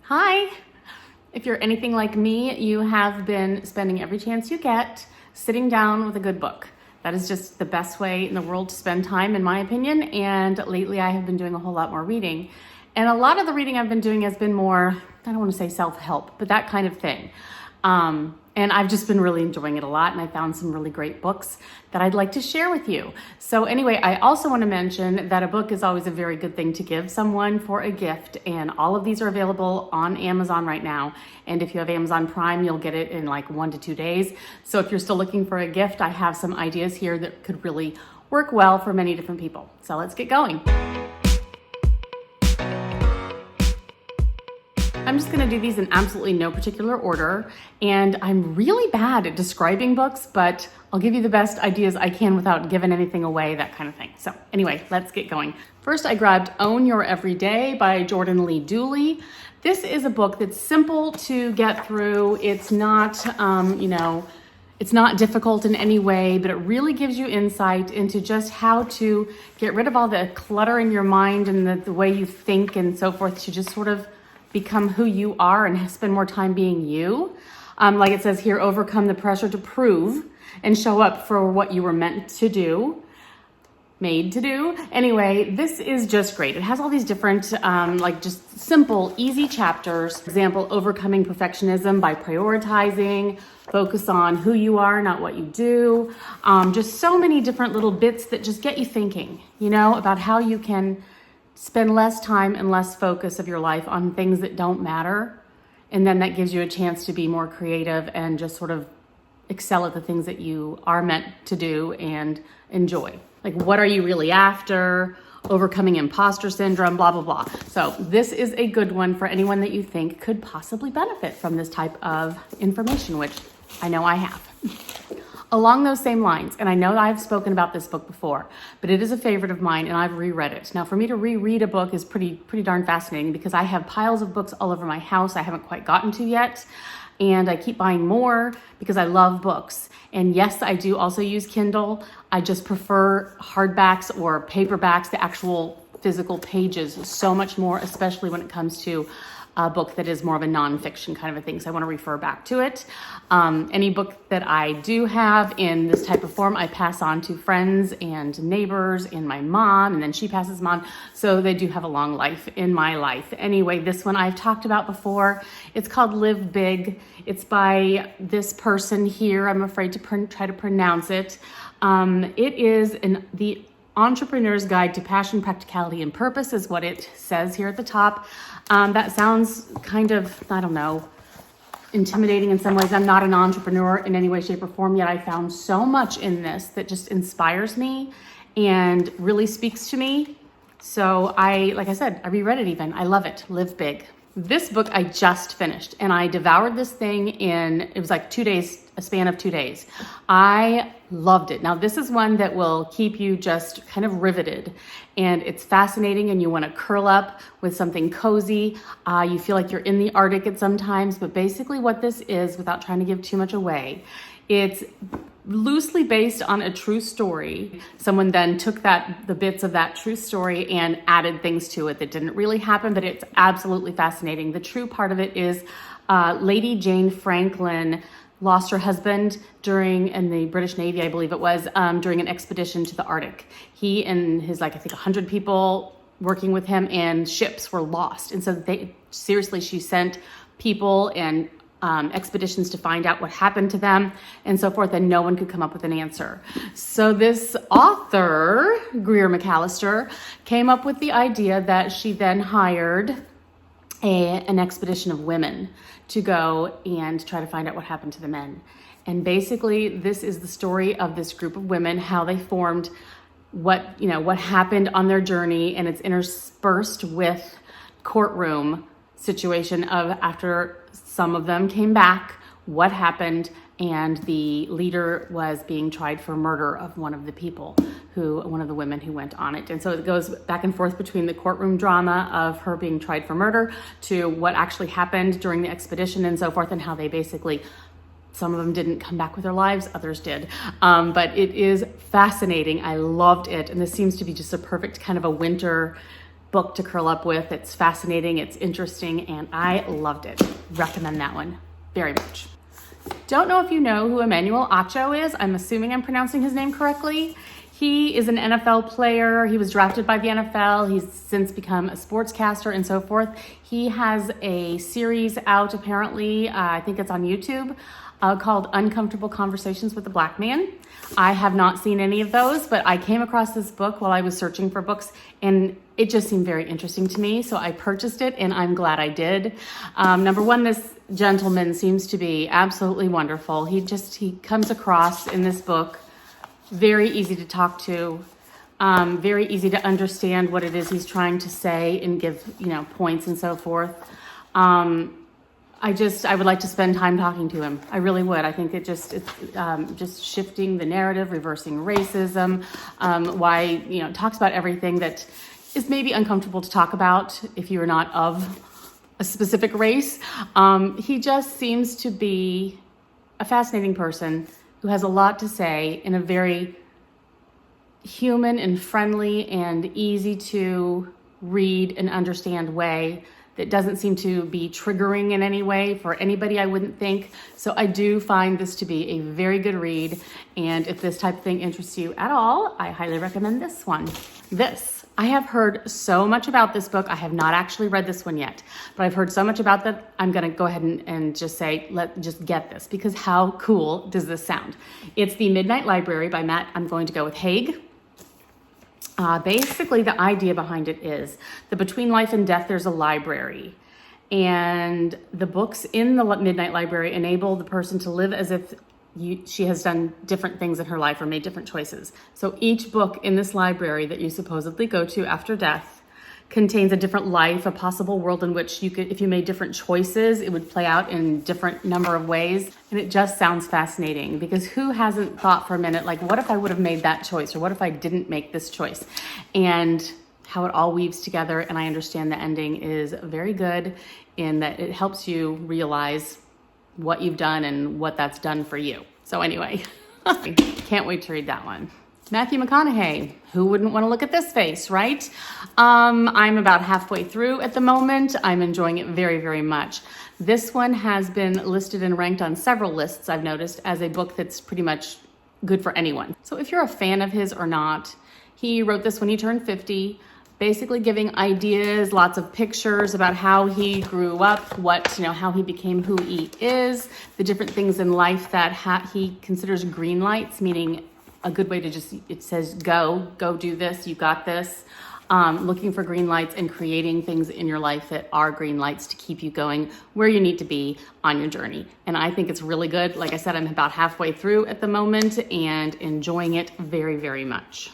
Hi! If you're anything like me, you have been spending every chance you get sitting down with a good book. That is just the best way in the world to spend time, in my opinion. And lately I have been doing a whole lot more reading. And a lot of the reading I've been doing has been more, I don't want to say self-help, but that kind of thing. And I've just been really enjoying it a lot, and I found some really great books that I'd like to share with you. So anyway, I also want to mention that a book is always a very good thing to give someone for a gift, and all of these are available on Amazon right now. And if you have Amazon Prime, you'll get it in like 1 to 2 days. So if you're still looking for a gift, I have some ideas here that could really work well for many different people. So let's get going. I'm just gonna do these in absolutely no particular order, and I'm really bad at describing books, but I'll give you the best ideas I can without giving anything away, that kind of thing. So anyway, let's get going. First, I grabbed Own Your Everyday by Jordan Lee Dooley. This is a book that's simple to get through. It's not, it's not difficult in any way, but it really gives you insight into just how to get rid of all the clutter in your mind and the way you think and so forth, to just sort of become who you are and spend more time being you. Like it says here, overcome the pressure to prove and show up for what you were meant to do, made to do. Anyway, this is just great. It has all these different, just simple, easy chapters. For example, overcoming perfectionism by prioritizing, focus on who you are, not what you do. Just so many different little bits that just get you thinking, about how you can spend less time and less focus of your life on things that don't matter. And then that gives you a chance to be more creative and just sort of excel at the things that you are meant to do and enjoy. Like, what are you really after? Overcoming imposter syndrome, blah, blah, blah. So this is a good one for anyone that you think could possibly benefit from this type of information, which I know I have. Along those same lines, and I know I've spoken about this book before, but it is a favorite of mine and I've reread it. Now, for me to reread a book is pretty darn fascinating because I have piles of books all over my house I haven't quite gotten to yet. And I keep buying more because I love books. And yes, I do also use Kindle. I just prefer hardbacks or paperbacks, the actual physical pages, so much more, especially when it comes to a book that is more of a nonfiction kind of a thing. So I want to refer back to it. Any book that I do have in this type of form, I pass on to friends and neighbors and my mom, and then she passes them on. So they do have a long life in my life. Anyway, this one I've talked about before. It's called Live Big. It's by this person here. I'm afraid to try to pronounce it. It is the Entrepreneur's Guide to Passion, Practicality, and Purpose is what it says here at the top. That sounds kind of, I don't know, intimidating in some ways. I'm not an entrepreneur in any way, shape, or form, yet I found so much in this that just inspires me and really speaks to me. So like I said, I reread it even. I love it. Live Big. This book I just finished, and I devoured this thing it was like 2 days, a span of 2 days. I loved it. Now, this is one that will keep you just kind of riveted, and it's fascinating, and you want to curl up with something cozy. You feel like you're in the Arctic at some times, but basically what this is, without trying to give too much away, it's loosely based on a true story. Someone then took the bits of that true story and added things to it that didn't really happen, but it's absolutely fascinating. The true part of it is Lady Jane Franklin lost her husband in the British Navy, I believe it was, during an expedition to the Arctic. He and his, I think 100 people working with him, and ships were lost. And so she sent people and expeditions to find out what happened to them and so forth, and no one could come up with an answer. So this author, Greer McAllister, came up with the idea that she then hired an expedition of women to go and try to find out what happened to the men. And basically, this is the story of this group of women, how they formed, what happened on their journey, and it's interspersed with courtroom situation of after some of them came back, what happened, and the leader was being tried for murder of one of the women who went on it. And so it goes back and forth between the courtroom drama of her being tried for murder to what actually happened during the expedition and so forth, and how they basically, some of them didn't come back with their lives, others did. But it is fascinating. I loved it. And this seems to be just a perfect kind of a winter book to curl up with. It's fascinating, it's interesting, and I loved it. Recommend that one very much. Don't know if you know who Emmanuel Acho is. I'm assuming I'm pronouncing his name correctly. He is an NFL player. He was drafted by the NFL. He's since become a sportscaster and so forth. He has a series out apparently, I think it's on YouTube, called Uncomfortable Conversations with a Black Man. I have not seen any of those, but I came across this book while I was searching for books, and it just seemed very interesting to me, so I purchased it, and I'm glad I did. Number one, this gentleman seems to be absolutely wonderful. He comes across in this book very easy to talk to, very easy to understand what it is he's trying to say and give, points and so forth. I would like to spend time talking to him. I really would. I think it's just shifting the narrative, reversing racism, talks about everything that is maybe uncomfortable to talk about if you're not of a specific race. He just seems to be a fascinating person who has a lot to say in a very human and friendly and easy to read and understand way that doesn't seem to be triggering in any way for anybody, I wouldn't think. So I do find this to be a very good read. And if this type of thing interests you at all, I highly recommend this one. I have heard so much about this book. I have not actually read this one yet, but I've heard so much about that. I'm gonna go ahead and just say, just get this, because how cool does this sound? It's The Midnight Library by Matt, I'm going to go with Haig. Basically, the idea behind it is that between life and death, there's a library. And the books in the Midnight Library enable the person to live as if she has done different things in her life or made different choices. So each book in this library that you supposedly go to after death contains a different life, a possible world in which you could, if you made different choices, it would play out in different number of ways. And it just sounds fascinating, because who hasn't thought for a minute, like, what if I would have made that choice? Or what if I didn't make this choice? And how it all weaves together. And I understand the ending is very good in that it helps you realize what you've done and what that's done for you. So anyway, can't wait to read that one. Matthew McConaughey, who wouldn't want to look at this face, right? I'm about halfway through at the moment. I'm enjoying it very, very much. This one has been listed and ranked on several lists, I've noticed, as a book that's pretty much good for anyone. So if you're a fan of his or not, he wrote this when he turned 50, basically giving ideas, lots of pictures about how he grew up, how he became who he is, the different things in life that he considers green lights, meaning a good way to it says, go do this, you got this. Looking for green lights and creating things in your life that are green lights to keep you going where you need to be on your journey. And I think it's really good. Like I said, I'm about halfway through at the moment and enjoying it very, very much.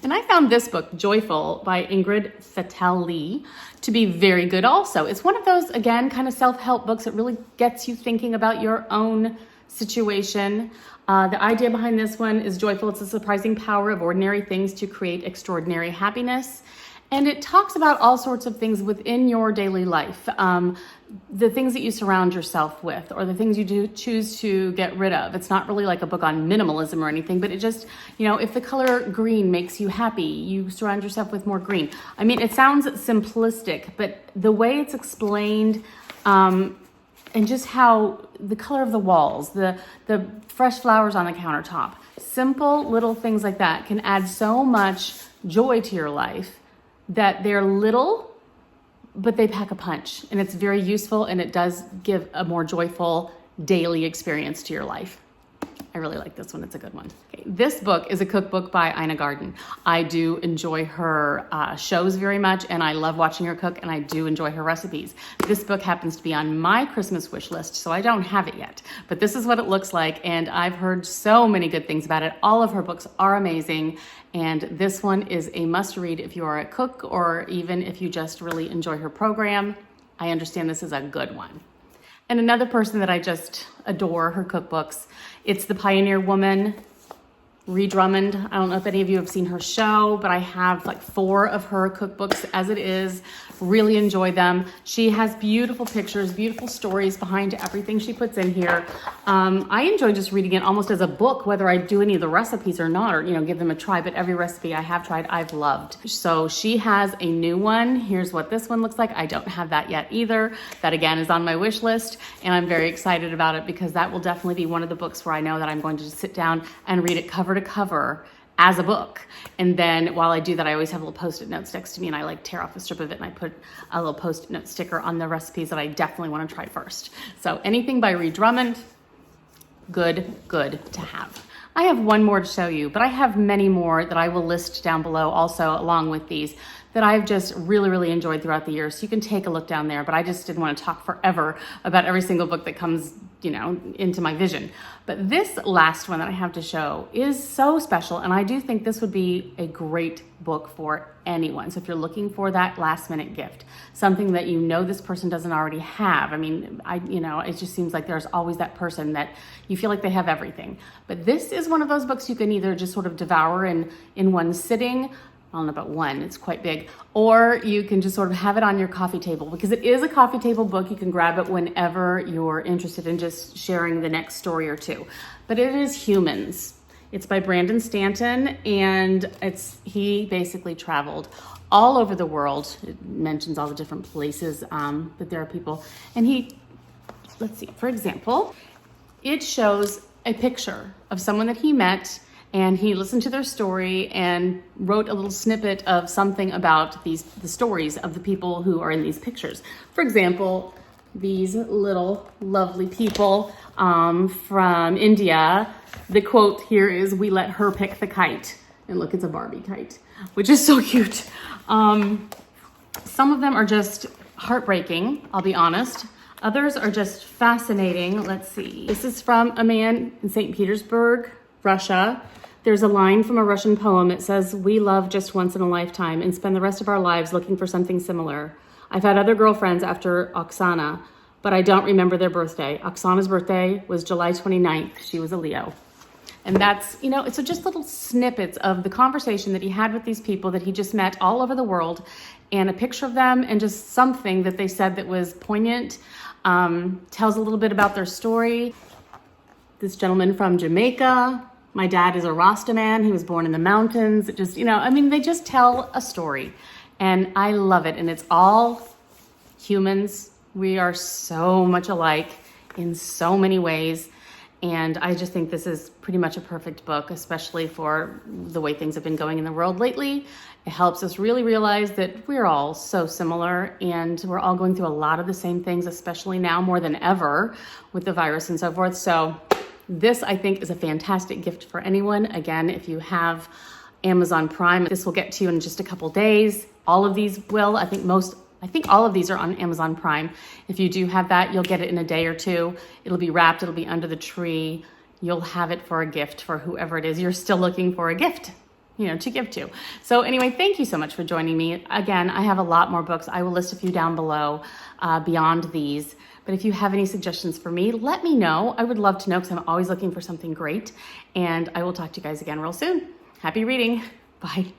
And I found this book, Joyful by Ingrid Fetell-Lee, to be very good also. It's one of those, again, kind of self-help books that really gets you thinking about your own situation. The idea behind this one is joyful. It's the surprising power of ordinary things to create extraordinary happiness. And it talks about all sorts of things within your daily life. The things that you surround yourself with, or the things you do choose to get rid of. It's not really like a book on minimalism or anything, but it just, if the color green makes you happy, you surround yourself with more green. I mean, it sounds simplistic, but the way it's explained, and just how the color of the walls, the fresh flowers on the countertop, simple little things like that can add so much joy to your life that they're little, but they pack a punch, and it's very useful, and it does give a more joyful daily experience to your life. I really like this one. It's a good one. Okay, this book is a cookbook by Aina Garden. I do enjoy her shows very much, and I love watching her cook, and I do enjoy her recipes. This book happens to be on my Christmas wish list, so I don't have it yet, but this is what it looks like, and I've heard so many good things about it. All of her books are amazing, and this one is a must-read if you are a cook, or even if you just really enjoy her program. I understand this is a good one. And another person that I just adore her cookbooks, it's The Pioneer Woman Ree Drummond. I don't know if any of you have seen her show, but I have like 4 of her cookbooks as it is. Really enjoy them. She has beautiful pictures, beautiful stories behind everything she puts in here. I enjoy just reading it almost as a book, whether I do any of the recipes or not, or give them a try, but every recipe I have tried, I've loved. So she has a new one. Here's what this one looks like. I don't have that yet either. That again is on my wish list, and I'm very excited about it because that will definitely be one of the books where I know that I'm going to just sit down and read it cover to cover as a book. And then while I do that, I always have little Post-it notes next to me, and I like tear off a strip of it and I put a little Post-it note sticker on the recipes that I definitely want to try first. So anything by Ree Drummond, good to have. I have one more to show you, but I have many more that I will list down below also along with these that I've just really enjoyed throughout the year. So you can take a look down there, but I just didn't want to talk forever about every single book that comes, into my vision. But this last one that I have to show is so special, and I do think this would be a great book for anyone. So if you're looking for that last minute gift, something that this person doesn't already have. I mean, it just seems like there's always that person that you feel like they have everything. But this is one of those books you can either just sort of devour in one sitting. I don't know about one, it's quite big. Or you can just sort of have it on your coffee table, because it is a coffee table book. You can grab it whenever you're interested in just sharing the next story or two. But it is Humans. It's by Brandon Stanton, and he basically traveled all over the world. It mentions all the different places that there are people. And let's see, for example, it shows a picture of someone that he met, and he listened to their story and wrote a little snippet of something about the stories of the people who are in these pictures. For example, these little lovely people from India. The quote here is, "We let her pick the kite." And look, it's a Barbie kite, which is so cute. Some of them are just heartbreaking, I'll be honest. Others are just fascinating. Let's see. This is from a man in St. Petersburg, Russia. There's a line from a Russian poem. It says, "We love just once in a lifetime and spend the rest of our lives looking for something similar. I've had other girlfriends after Oksana, but I don't remember their birthday. Oksana's birthday was July 29th. She was a Leo." And that's, it's just little snippets of the conversation that he had with these people that he just met all over the world, and a picture of them, and just something that they said that was poignant, tells a little bit about their story. This gentleman from Jamaica. My dad is a Rasta man. He was born in the mountains. It just, they just tell a story, and I love it. And it's all humans. We are so much alike in so many ways. And I just think this is pretty much a perfect book, especially for the way things have been going in the world lately. It helps us really realize that we're all so similar, and we're all going through a lot of the same things, especially now more than ever with the virus and so forth. So this, I think, is a fantastic gift for anyone. Again, if you have Amazon Prime, this will get to you in just a couple days. All of these will. I think all of these are on Amazon Prime. If you do have that, you'll get it in a day or two. It'll be wrapped. It'll be under the tree. You'll have it for a gift for whoever it is you're still looking for a gift, to give to. So anyway, thank you so much for joining me. Again, I have a lot more books. I will list a few down below beyond these. But if you have any suggestions for me, let me know. I would love to know, because I'm always looking for something great. And I will talk to you guys again real soon. Happy reading. Bye.